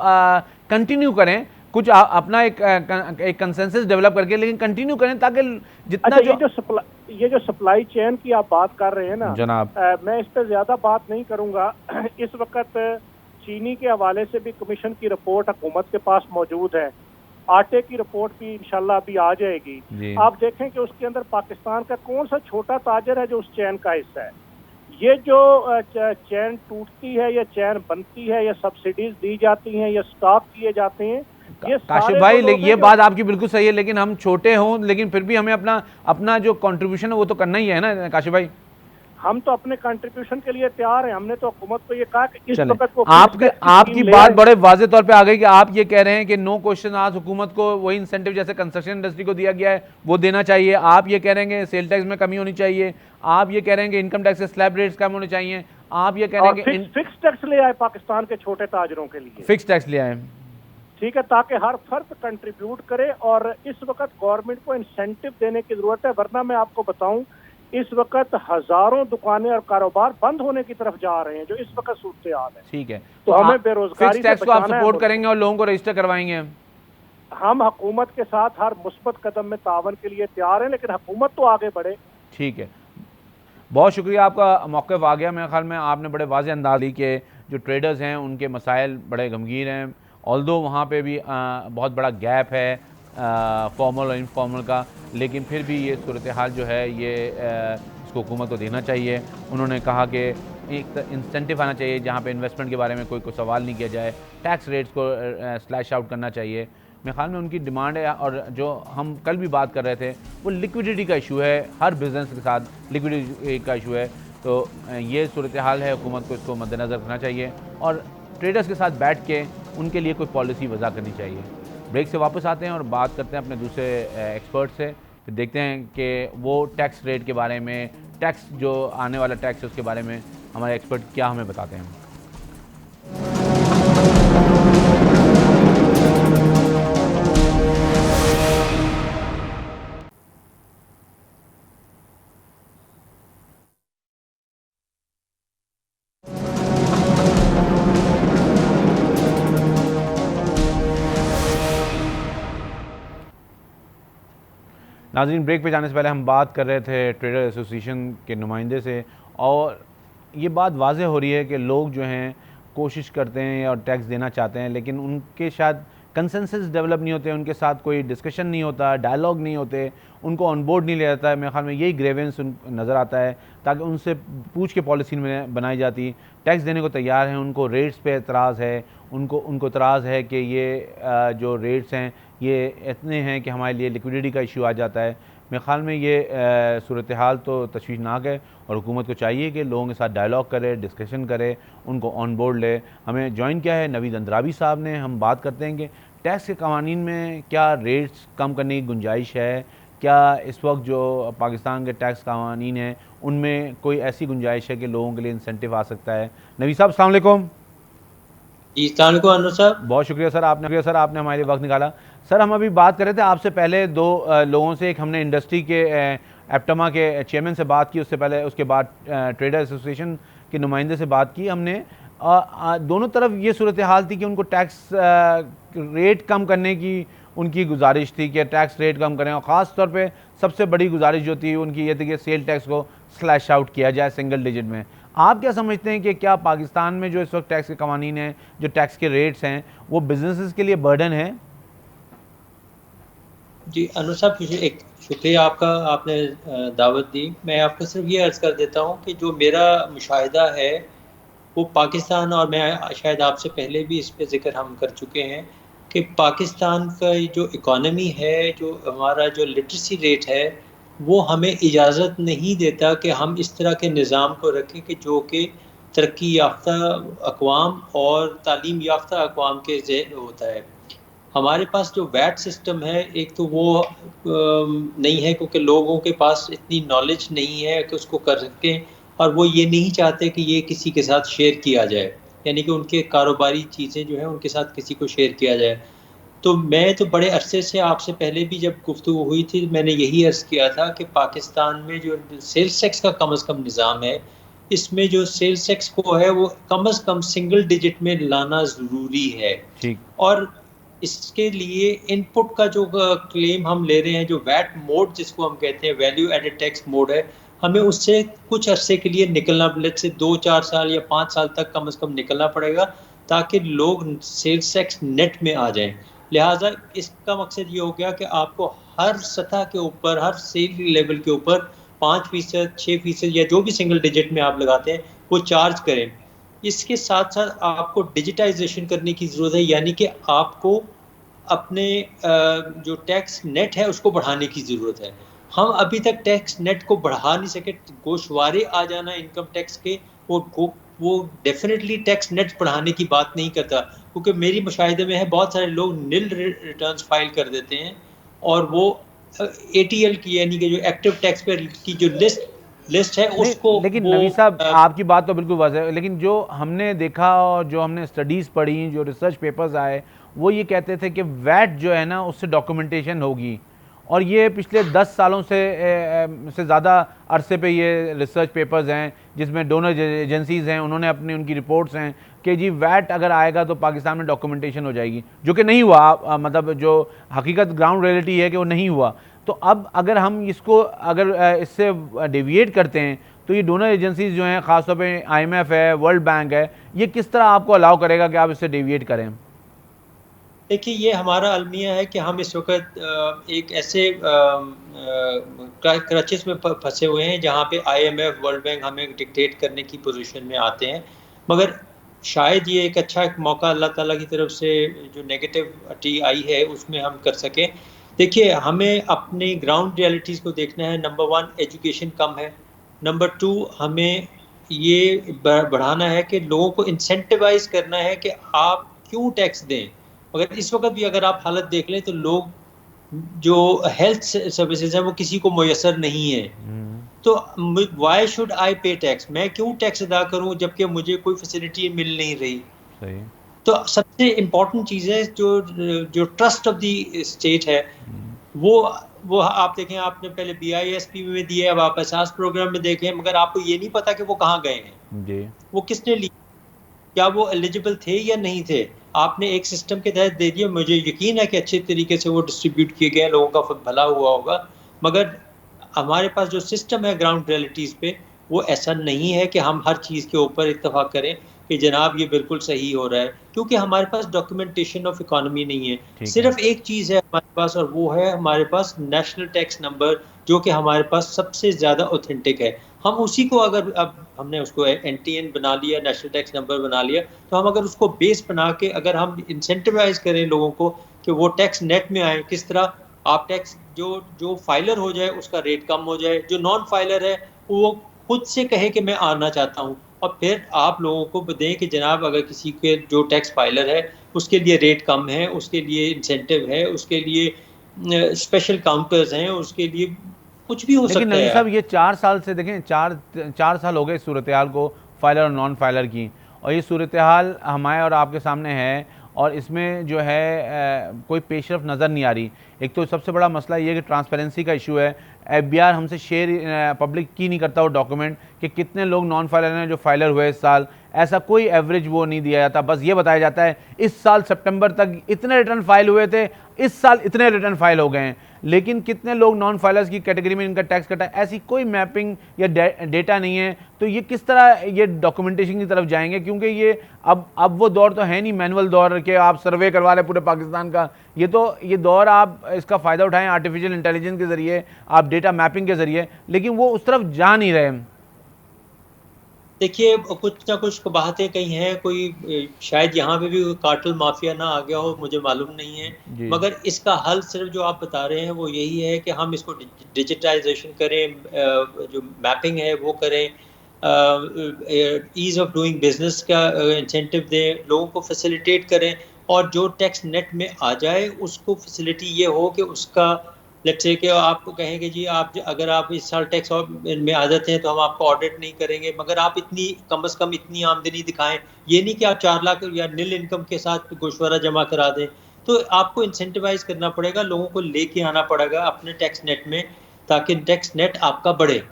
कंटिन्यू करें, कुछ अपना एक कंसेंसस डेवलप करके, लेकिन कंटिन्यू करें ताकि जितना ये जो सप्लाई चेन की आप बात कर रहे हैं ना जनाब, मैं इस पर ज़्यादा बात नहीं करूँगा। इस वक्त चीनी के हवाले से भी कमीशन की रिपोर्ट हुकूमत के पास मौजूद है। आटे की रिपोर्ट भी इंशाल्लाह अभी आ जाएगी। आप देखें कि उसके अंदर पाकिस्तान का कौन सा छोटा ताजर है जो उस चैन का हिस्सा है। ये जो चैन टूटती है या चैन बनती है या सब्सिडीज दी जाती हैं या स्टॉक किए जाते हैं, ये काशिफ भाई ये बात आपकी बिल्कुल सही है, लेकिन हम छोटे हों लेकिन फिर भी हमें अपना जो कंट्रीब्यूशन है वो तो करना ही है ना काशिफ भाई। हम तो अपने कंट्रीब्यूशन के लिए तैयार हैं। हमने तो हुकूमत को ये कहा कि इस वक्त वो आपकी बात बड़े वाजे तौर पे आ गई कि आप ये कह रहे हैं कि नो क्वेश्चन आज हुकूमत को वही इंसेंटिव जैसे कंस्ट्रक्शन इंडस्ट्री को दिया गया है वो देना चाहिए। आप ये कह रहे हैं कि सेल टैक्स में कमी होनी चाहिए। आप ये कह रहे हैं कि इनकम टैक्स से स्लैब रेट्स कम होने चाहिए। आप ये कह रहे हैं कि फिक्स टैक्स ले आए पाकिस्तान के छोटे ताजरों के लिए, फिक्स टैक्स ले आए, ठीक है, ताकि हर फर्द कंट्रीब्यूट करे। और इस वक्त गवर्नमेंट को इंसेंटिव देने की जरूरत है, वरना मैं आपको बताऊं इस वक्त हजारों दुकानें और कारोबार बंद होने की तरफ जा रहे हैं जो इस वक्त सूरत हाल है। ठीक है, तो हमें बेरोजगारी टैक्स को आप सपोर्ट करेंगे और लोगों को रजिस्टर करवाएंगे। हम हुकूमत के साथ हर मुस्बत कदम में तावन के लिए तैयार हैं, लेकिन हुकूमत तो आगे बढ़े। ठीक है, बहुत शुक्रिया, आपका मौक़िफ़ आ गया। मेरे ख्याल में आपने बड़े वाज़ेह अंदाज़ दी कि जो ट्रेडर्स हैं उनके मसाइल बड़े गमगीन हैं। ऑल्दो वहाँ पे भी बहुत बड़ा गैप है फॉर्मल और इनफॉर्मल का, लेकिन फिर भी ये सूरत हाल जो है ये इसको हुकूमत को देना चाहिए। उन्होंने कहा कि एक इंसेंटिव आना चाहिए जहाँ पे इन्वेस्टमेंट के बारे में कोई सवाल नहीं किया जाए, टैक्स रेट्स को स्लैश आउट करना चाहिए। मेरे ख्याल में उनकी डिमांड है। और जो हम कल भी बात कर रहे थे वो लिक्विडिटी का इशू है, हर बिज़नेस के साथ लिक्विडिटी का इशू है। तो ये सूरत हाल है, हुकूमत को इसको मद्देनज़र रखना चाहिए और ट्रेडर्स के साथ बैठ के उनके लिए कोई पॉलिसी वज़ा करनी चाहिए। ब्रेक से वापस आते हैं और बात करते हैं अपने दूसरे एक्सपर्ट से, फिर देखते हैं कि वो टैक्स रेट के बारे में, टैक्स जो आने वाला टैक्स है उसके बारे में हमारे एक्सपर्ट क्या हमें बताते हैं। नाज़रीन, ब्रेक पे जाने से पहले हम बात कर रहे थे ट्रेडर एसोसिएशन के नुमाइंदे से, और ये बात वाज़े हो रही है कि लोग जो हैं कोशिश करते हैं और टैक्स देना चाहते हैं, लेकिन उनके शायद कंसेंसस डेवलप नहीं होते, उनके साथ कोई डिस्कशन नहीं होता, डायलॉग नहीं होते, उनको ऑन बोर्ड नहीं लिया जाता है। मेरे ख्याल में यही ग्रेवेंस नज़र आता है, ताकि उनसे पूछ के पॉलिसी में बनाई जाती। टैक्स देने को तैयार हैं, उनको रेट्स पे एतराज़ है, उनको एतराज़ है कि ये जो रेट्स हैं ये इतने हैं कि हमारे लिए लिक्विडिटी का इशू आ जाता है। मेरे ख़्याल में ये सूरत हाल तो तशवीशनाक है और हुकूमत को चाहिए कि लोगों के साथ डायलॉग करे, डिस्कशन करे, उनको ऑन बोर्ड ले। हमें ज्वाइन किया है नवीद अंद्राबी साहब ने। हम बात करते हैं कि टैक्स के कवानीन में क्या रेट्स कम करने की गुंजाइश है, क्या इस वक्त जो पाकिस्तान के टैक्स कवानीन हैं उनमें कोई ऐसी गुंजाइश है कि लोगों के लिए इंसेंटिव आ सकता है। नवीद साहब अस्सलाम वालेकुम। अनुर साहब, बहुत शुक्रिया सर, आपने हमारे लिए वक्त निकाला। सर, हम अभी बात कर रहे थे आपसे पहले दो लोगों से, एक हमने इंडस्ट्री के एप्टमा के चेयरमैन से बात की, उसके बाद ट्रेडर एसोसिएशन के नुमाइंदे से बात की हमने। दोनों तरफ ये सूरत हाल थी कि उनको टैक्स रेट कम करने की उनकी गुजारिश थी कि टैक्स रेट कम करें, और ख़ास तौर पे सबसे बड़ी गुजारिश जो थी उनकी ये थी कि सेल टैक्स को स्लैश आउट किया जाए सिंगल डिजिट में। आप क्या समझते हैं कि क्या पाकिस्तान में जो इस वक्त टैक्स के कवानीन हैं, जो टैक्स के रेट्स हैं, वो बिजनेसेस के लिए बर्डन है? जी अनुर साहब, एक शुक्रिया आपका, आपने दावत दी। मैं आपको सिर्फ ये अर्ज़ कर देता हूँ कि जो मेरा मुशाहिदा है वो पाकिस्तान, और मैं शायद आपसे पहले भी इस पे ज़िक्र हम कर चुके हैं कि पाकिस्तान का जो इकॉनमी है, जो हमारा जो लिटरेसी रेट है, वो हमें इजाज़त नहीं देता कि हम इस तरह के निज़ाम को रखें कि जो कि तरक्की याफ्ता अक़वाम और तालीम याफ्ता अक़वाम के ज़ेहन होता है। हमारे पास जो वैट सिस्टम है, एक तो वो नहीं है क्योंकि लोगों के पास इतनी नॉलेज नहीं है कि उसको कर सकें, और वो ये नहीं चाहते कि ये किसी के साथ शेयर किया जाए, यानी कि उनके कारोबारी चीज़ें जो हैं उनके साथ किसी को शेयर किया जाए। तो मैं तो बड़े अरसे से, आपसे पहले भी जब गुफ्तगू हुई थी, मैंने यही अर्ज़ किया था कि पाकिस्तान में जो सेल्स टैक्स का कम अज़ कम निज़ाम है, इसमें जो सेल्स टैक्स को है वो कम अज़ कम सिंगल डिजिट में लाना ज़रूरी है। और इसके लिए इनपुट का जो क्लेम हम ले रहे हैं, जो वैट मोड जिसको हम कहते हैं, वैल्यू एडेड टैक्स मोड है, हमें उससे कुछ अरसे के लिए निकलना, लेट से 2-4 साल या 5 साल तक कम से कम निकलना पड़ेगा, ताकि लोग सेल्स टैक्स नेट में आ जाएं। लिहाजा इसका मकसद ये हो गया कि आपको हर सतह के ऊपर, हर सेल लेवल के ऊपर 5%, 6% या जो भी सिंगल डिजिट में आप लगाते हैं वो चार्ज करें। इसके साथ साथ आपको डिजिटाइजेशन करने की ज़रूरत है, यानी कि आपको अपने जो टैक्स नेट है उसको बढ़ाने की ज़रूरत है। हम अभी तक टैक्स नेट को बढ़ा नहीं सके। गोशवारे आ जाना इनकम टैक्स के, वो डेफिनेटली टैक्स नेट बढ़ाने की बात नहीं करता, क्योंकि मेरी मुशाहिदे में है बहुत सारे लोग निल रिटर्न्स फाइल कर देते हैं और वो एटीएल की यानी कि जो एक्टिव टैक्स पेयर की जो लिस्ट है नहीं, उसको लेकिन वो नवीद साहब आपकी बात तो बिल्कुल वाज़ह है, लेकिन जो हमने देखा और जो हमने स्टडीज़ पढ़ी, जो रिसर्च पेपर्स आए, वो ये कहते थे कि वैट जो है ना उससे डॉक्यूमेंटेशन होगी, और ये पिछले 10 सालों से ज़्यादा अरसे पे ये रिसर्च पेपर्स हैं जिसमें डोनर एजेंसीज़ हैं, उन्होंने अपनी उनकी रिपोर्ट्स हैं कि जी वैट अगर आएगा तो पाकिस्तान में डॉक्यूमेंटेशन हो जाएगी, जो कि नहीं हुआ। मतलब जो हकीकत ग्राउंड रियलिटी है कि वो नहीं हुआ। तो अब अगर हम इसको अगर इससे डेविएट करते हैं तो ये डोनर एजेंसीज जो हैं, ख़ासतौर पे आईएमएफ है, वर्ल्ड बैंक है, ये किस तरह आपको अलाउ करेगा कि आप इससे डेविएट करें? देखिए, ये हमारा अलमिया है कि हम इस वक्त एक ऐसे क्रचेस में फंसे हुए हैं जहाँ पे आईएमएफ, वर्ल्ड बैंक हमें डिक्टेट करने की पोजीशन में आते हैं। मगर शायद ये एक अच्छा मौका अल्लाह ताला की तरफ से जो नेगेटिविटी आई है उसमें हम कर सकें। देखिए, हमें अपनी ग्राउंड रियलिटीज़ को देखना है। नंबर 1 एजुकेशन कम है। नंबर 2 हमें ये बढ़ाना है कि लोगों को इंसेंटिवाइज करना है कि आप क्यों टैक्स दें। मगर इस वक्त भी अगर आप हालत देख लें तो लोग जो हेल्थ सर्विसेज हैं वो किसी को मुयसर नहीं है। तो वाई शुड आई पे टैक्स, मैं क्यों टैक्स अदा करूं जबकि मुझे कोई फैसिलिटी मिल नहीं रही। सही। तो सबसे इम्पोर्टेंट चीज़ है जो ट्रस्ट ऑफ द स्टेट है, वो आप देखें, आपने पहले BISP में दिए, अब आप एहसास प्रोग्राम में देखें, मगर आपको ये नहीं पता कि वो कहाँ गए हैं जी। वो किसने ली, क्या वो एलिजिबल थे या नहीं थे। आपने एक सिस्टम के तहत दे दिया, मुझे यकीन है कि अच्छे तरीके से वो डिस्ट्रीब्यूट किए गए, लोगों का भला हुआ होगा। मगर हमारे पास जो सिस्टम है ग्राउंड रियलिटीज़ पे, वो ऐसा नहीं है कि हम हर चीज़ के ऊपर इत्तेफाक करें कि जनाब ये बिल्कुल सही हो रहा है, क्योंकि हमारे पास डॉक्यूमेंटेशन ऑफ इकोनॉमी नहीं है। सिर्फ एक चीज़ है हमारे पास, और वो है हमारे पास नेशनल टैक्स नंबर, जो कि हमारे पास सबसे ज़्यादा ऑथेंटिक है। हम उसी को, अगर अब हमने उसको NTN बना लिया, नेशनल टैक्स नंबर बना लिया, तो हम अगर उसको बेस बना के अगर हम इंसेंटिवाइज करें लोगों को कि वो टैक्स नेट में आए, किस तरह आप टैक्स जो फाइलर हो जाए उसका रेट कम हो जाए, जो नॉन फाइलर है वो खुद से कहे कि मैं आना चाहता हूँ, और फिर आप लोगों को दें कि जनाब अगर किसी के जो टैक्स फाइलर है उसके लिए रेट कम है, उसके लिए इंसेंटिव है, उसके लिए स्पेशल काउंटर्स हैं, उसके लिए कुछ भी हो सकता है। लेकिन नवीद साहब, ये 4 साल से देखें, चार साल हो गए सूरत हाल को, फाइलर और नॉन फाइलर की, और ये सूरत हाल हमारे और आपके सामने है, और इसमें जो है कोई पेशरफ नज़र नहीं आ रही। एक तो सबसे बड़ा मसला ये है कि ट्रांसपेरेंसी का इशू है। FBI हमसे शेयर पब्लिक की नहीं करता वो डॉक्यूमेंट कि कितने लोग नॉन फाइलर हैं जो फाइलर हुए इस साल, ऐसा कोई एवरेज वो नहीं दिया जाता। बस ये बताया जाता है इस साल सितंबर तक इतने रिटर्न फाइल हुए थे, इस साल इतने रिटर्न फाइल हो गए हैं, लेकिन कितने लोग नॉन फाइलर्स की कैटेगरी में इनका टैक्स कटा, ऐसी कोई मैपिंग या डेटा नहीं है। तो ये किस तरह ये डॉक्यूमेंटेशन की तरफ जाएंगे, क्योंकि ये अब वो दौर तो है नहीं मैनुअल दौर के आप सर्वे करवा रहे पूरे पाकिस्तान का। ये दौर आप इसका फ़ायदा उठाएं आर्टिफिशियल इंटेलिजेंस के ज़रिए, आप डेटा मैपिंग के ज़रिए, लेकिन वो उस तरफ जा नहीं रहे। देखिए, कुछ ना कुछ बातें कही हैं, कोई शायद यहाँ पे भी कार्टेल माफिया ना आ गया हो, मुझे मालूम नहीं है। मगर इसका हल सिर्फ जो आप बता रहे हैं वो यही है कि हम इसको डिजिटाइजेशन करें, जो मैपिंग है वो करें, ईज़ ऑफ डूइंग बिजनेस का इंसेंटिव दें, लोगों को फैसिलिटेट करें, और जो टैक्स नेट में आ जाए उसको फैसिलिटी ये हो कि उसका लेट्स से कि आपको कहें कि जी आप अगर आप इस साल टैक्स में आ जाते हैं तो हम आपको ऑडिट नहीं करेंगे, मगर आप इतनी कम से कम इतनी आमदनी दिखाएं। ये नहीं कि आप 4 लाख या नील इनकम के साथ गोशवारा जमा करा दें। तो आपको इंसेंटिवाइज करना पड़ेगा, लोगों को लेके आना पड़ेगा अपने टैक्स नेट में, ताकि टैक्स नेट आपका बढ़े।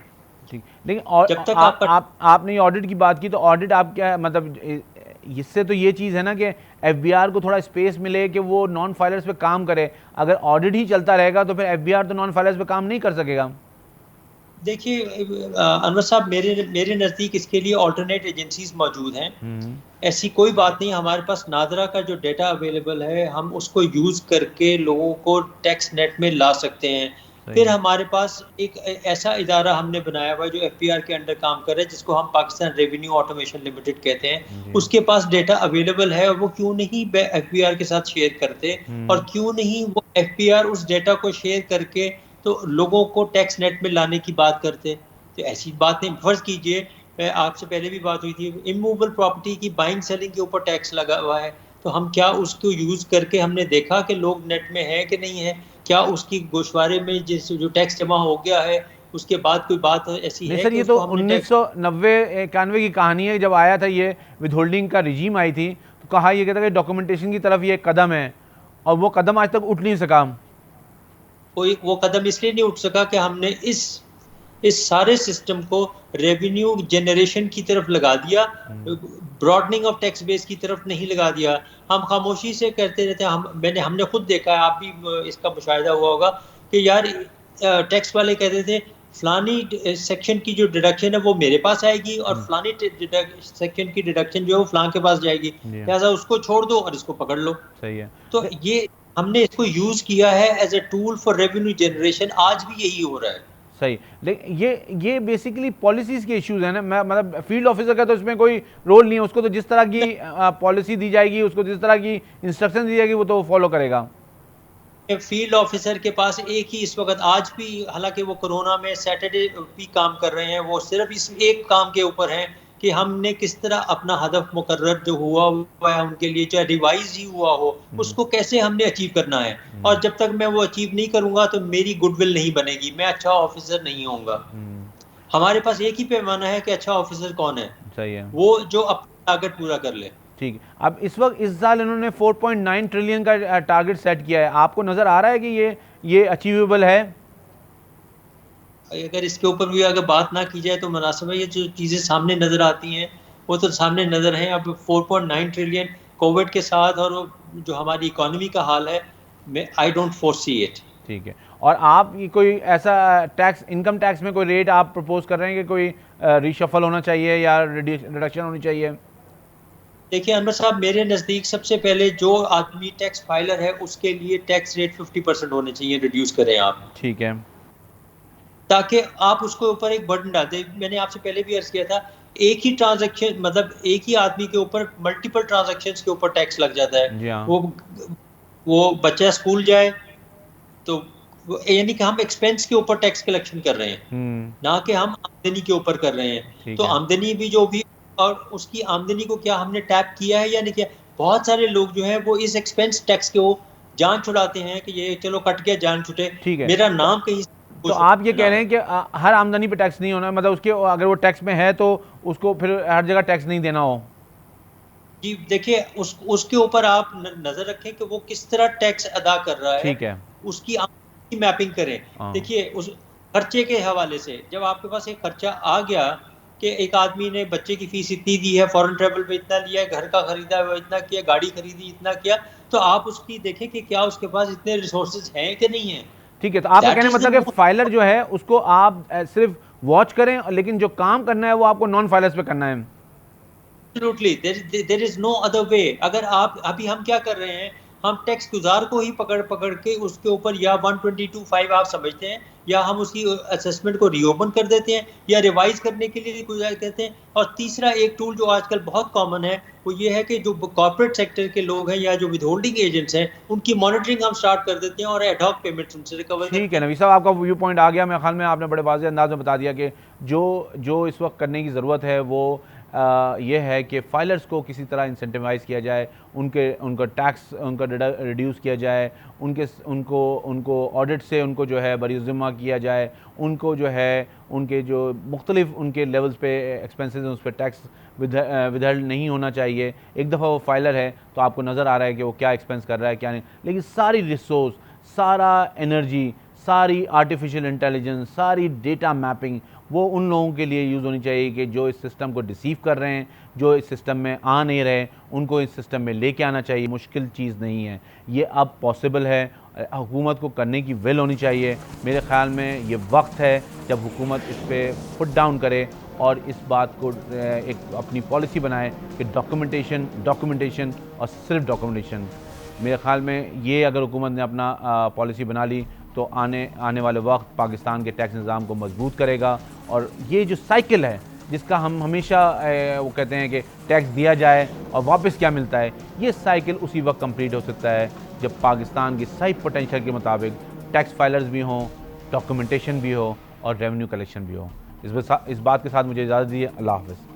ठीक, लेकिन और जब तक आपने ऑडिट की बात की, तो ऑडिट आप क्या मतलब इससे तो ये चीज़ है ना कि FBI को थोड़ा स्पेस मिले कि वो नॉन फाइलर्स पे काम करे। अगर ऑडिट ही चलता रहेगा तो फिर FBI तो नॉन फाइलर्स पे काम नहीं कर सकेगा। देखिए अनवर साहब, मेरे मेरे नज़दीक इसके लिए ऑल्टरनेट एजेंसीज मौजूद हैं। ऐसी कोई बात नहीं, हमारे पास नादरा का जो डेटा अवेलेबल है हम उसको यूज़ करके लोगों को टैक्स नेट में ला सकते हैं। फिर हमारे पास एक ऐसा इदारा हमने बनाया हुआ है जो एफपीआर के अंडर काम कर रहा है, जिसको हम पाकिस्तान रेवेन्यू ऑटोमेशन लिमिटेड कहते हैं। उसके पास डेटा अवेलेबल है और वो क्यों नहीं एफपीआर के साथ शेयर करते, और क्यों नहीं वो एफपीआर उस डेटा को शेयर करके तो लोगों को टैक्स नेट में लाने की बात करते। तो ऐसी बात नहीं, फर्ज कीजिए आपसे पहले भी बात हुई थी, इमूवेबल प्रॉपर्टी की बाइंग सेलिंग के ऊपर टैक्स लगा हुआ है, तो हम क्या उसको यूज करके हमने देखा कि लोग नेट में है कि नहीं है, क्या उसकी गोशवारे में जिस जो टैक्स जमा हो गया है उसके बाद कोई बात ऐसी है सर? कि ये तो 1990-91 की कहानी है, जब आया था ये विद होल्डिंग का रिजीम आई थी, तो कहा ये कहता है कि डॉक्यूमेंटेशन की तरफ ये एक कदम है, और वो कदम आज तक उठ नहीं सका। वो कदम इसलिए नहीं उठ सका कि हमने इस सारे सिस्टम को रेवेन्यू जनरेशन की तरफ लगा दिया, ब्रॉडनिंग ऑफ टैक्स बेस की तरफ नहीं लगा दिया। हम खामोशी से करते रहते हैं। हमने खुद देखा है, आप भी इसका मुशाहिदा हुआ होगा कि यार टैक्स वाले कहते थे फलानी सेक्शन की जो डिडक्शन है वो मेरे पास आएगी और फलानी सेक्शन की डिडक्शन जो है वो फलां के पास जाएगी, लिहाजा उसको छोड़ दो और इसको पकड़ लो। सही है। तो ये हमने इसको यूज किया है as a tool for revenue generation, आज भी यही हो रहा है। सही, लेकिन ये बेसिकली पॉलिसीज के इश्यूज है ना। मैं मतलब फील्ड ऑफिसर का तो इसमें कोई रोल नहीं है, उसको तो जिस तरह की पॉलिसी दी जाएगी, उसको जिस तरह की इंस्ट्रक्शन दी जाएगी वो तो फॉलो करेगा। फील्ड ऑफिसर के पास एक ही इस वक्त आज भी, हालांकि वो कोरोना में सैटरडे भी काम कर रहे हैं, वो सिर्फ इस एक काम के ऊपर हैं कि हमने किस तरह अपना हदफ मुकर्रर जो हुआ है उनके लिए, चाहे रिवाइज ही हुआ हो, उसको कैसे हमने अचीव करना है। और जब तक मैं वो अचीव नहीं करूंगा तो मेरी गुडविल नहीं बनेगी, मैं अच्छा ऑफिसर नहीं होऊंगा। हमारे पास एक ही पैमाना है कि अच्छा ऑफिसर कौन है। सही है। वो जो अपना टारगेट पूरा कर ले। ठीक है। अब इस वक्त इस साल इन्होंने 4.9 ट्रिलियन का टारगेट सेट किया है, आपको नजर आ रहा है कि ये अचीवेबल है? अगर इसके ऊपर भी अगर बात ना की जाए तो मुनासिब है। ये जो चीज़ें सामने नज़र आती हैं वो तो सामने नज़र हैं। अब 4.9 ट्रिलियन कोविड के साथ और जो हमारी इकोनॉमी का हाल है, आई डोंट फोरसी इट। ठीक है। और आप ये कोई ऐसा टैक्स, इनकम टैक्स में कोई रेट आप प्रपोज कर रहे हैं कि कोई रिशफल होना चाहिए या रिडक्शन होनी चाहिए? देखिए अनवर साहब, मेरे नज़दीक सबसे पहले जो आदमी टैक्स फाइलर है उसके लिए टैक्स रेट 50% होने चाहिए, रिड्यूस करें आप। ठीक है। ताकि आप उसके ऊपर एक बर्डन डाल दें। मैंने आपसे पहले भी अर्ज किया था, एक ही ट्रांजैक्शन मतलब एक ही आदमी के ऊपर मल्टीपल ट्रांजैक्शंस के ऊपर टैक्स लग जाता है। वो बच्चा स्कूल जाए तो यानी कि हम एक्सपेंस के ऊपर टैक्स कलेक्शन कर रहे हैं, ना कि हम आमदनी के ऊपर कर रहे हैं। तो आमदनी भी जो भी, और उसकी आमदनी को क्या हमने टैप किया है या नहीं किया। बहुत सारे लोग जो हैं वो इस एक्सपेंस टैक्स के वो जान छुड़ाते हैं कि ये चलो कट गया, जान छुटे, मेरा नाम कहीं। तो आप ये कह रहे हैं कि हर आमदनी पे टैक्स नहीं होना, मतलब उसके अगर वो टैक्स में है तो उसको फिर हर जगह टैक्स नहीं देना हो? जी देखिए, उसके ऊपर आप नजर रखें कि वो किस तरह टैक्स अदा कर रहा है। ठीक है। उसकी आमदनी मैपिंग करें। देखिए उस खर्चे के हवाले से जब आपके पास एक खर्चा आ गया कि एक आदमी ने बच्चे की फीस इतनी दी है, फॉरेन ट्रेवल पे इतना लिया है, घर का खरीदा है इतना किया, गाड़ी खरीदी इतना किया, तो आप उसकी देखें कि क्या उसके पास इतने रिसोर्सेज हैं कि नहीं है। ठीक है। तो आपका कहने मतलब कि फाइलर जो है उसको आप सिर्फ वॉच करें, लेकिन जो काम करना है वो आपको नॉन फाइलर्स पे करना है। Absolutely, there is no other way. अगर आप अभी हम क्या कर रहे हैं, हम टैक्स गुजार को ही पकड़ के उसके ऊपर या 122(5) आप समझते हैं, या हम उसकी असेसमेंट को रीओपन कर देते हैं या रिवाइज करने के लिए गुजारिश करते हैं। और तीसरा एक टूल जो आजकल बहुत कॉमन है वो ये है कि जो कॉर्पोरेट सेक्टर के लोग हैं या जो विदहोल्डिंग एजेंट्स हैं उनकी मॉनिटरिंग हम स्टार्ट कर देते हैं और एडहॉक पेमेंट्स उनसे रिकवर। ठीक है नबी साहब, आपका व्यू पॉइंट आ गया। मेरे ख्याल में आपने बड़े वाज़ेह अंदाज में बता दिया कि जो इस वक्त करने की ज़रूरत है वो ये है कि फाइलर्स को किसी तरह इंसेंटिवाइज़ किया जाए, उनका टैक्स उनका रिड्यूस किया जाए, उनको ऑडिट से उनको जो है बरीज़िम्मा किया जाए, उनको जो है उनके जो मुख्तलिफ उनके लेवल्स पे एक्सपेंसेस हैं उस पर टैक्स विदहल्ड नहीं होना चाहिए। एक दफ़ा वो फाइलर है तो आपको नज़र आ रहा है कि वो क्या एक्सपेंस कर रहा है क्या नहीं, लेकिन सारी रिसोर्स, सारा एनर्जी, सारी आर्टिफिशियल इंटेलिजेंस, सारी डेटा मैपिंग वो उन लोगों के लिए यूज़ होनी चाहिए कि जो इस सिस्टम को डिसीव कर रहे हैं, जो इस सिस्टम में आ नहीं रहे, उनको इस सिस्टम में लेके आना चाहिए। मुश्किल चीज़ नहीं है, ये अब पॉसिबल है हुकूमत को करने की विल होनी चाहिए। मेरे ख़्याल में ये वक्त है जब हुकूमत इस पर फुट डाउन करे और इस बात को एक अपनी पॉलिसी बनाए कि डॉक्यूमेंटेशन और सिर्फ डॉक्यूमेंटेशन। मेरे ख़्याल में ये अगर हुकूमत ने अपना पॉलिसी बना ली तो आने वाले वक्त पाकिस्तान के टैक्स निज़ाम को मजबूत करेगा। और ये जो साइकिल है जिसका हम हमेशा वो कहते हैं कि टैक्स दिया जाए और वापस क्या मिलता है, ये साइकिल उसी वक्त कंप्लीट हो सकता है जब पाकिस्तान की सही पोटेंशियल के मुताबिक टैक्स फाइलर्स भी हों, डॉक्यूमेंटेशन भी हो और रेवेन्यू कलेक्शन भी हो। इस बात के साथ मुझे इजाज़त दीजिए। अल्लाह हाफ़िज़।